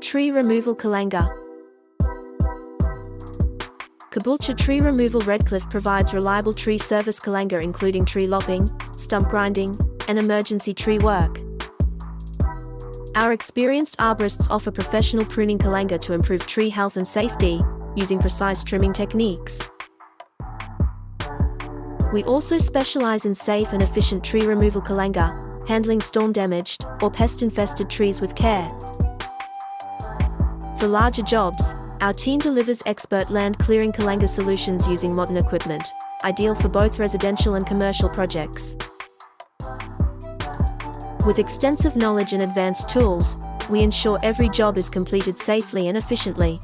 Tree Removal Kallangur. Caboolture Tree Removal Redcliffe provides reliable tree service Kallangur including tree lopping, stump grinding, and emergency tree work. Our experienced arborists offer professional pruning Kallangur to improve tree health and safety, using precise trimming techniques. We also specialize in safe and efficient tree removal Kallangur, handling storm-damaged or pest-infested trees with care. For larger jobs, our team delivers expert land clearing Kallangur solutions using modern equipment, ideal for both residential and commercial projects. With extensive knowledge and advanced tools, we ensure every job is completed safely and efficiently.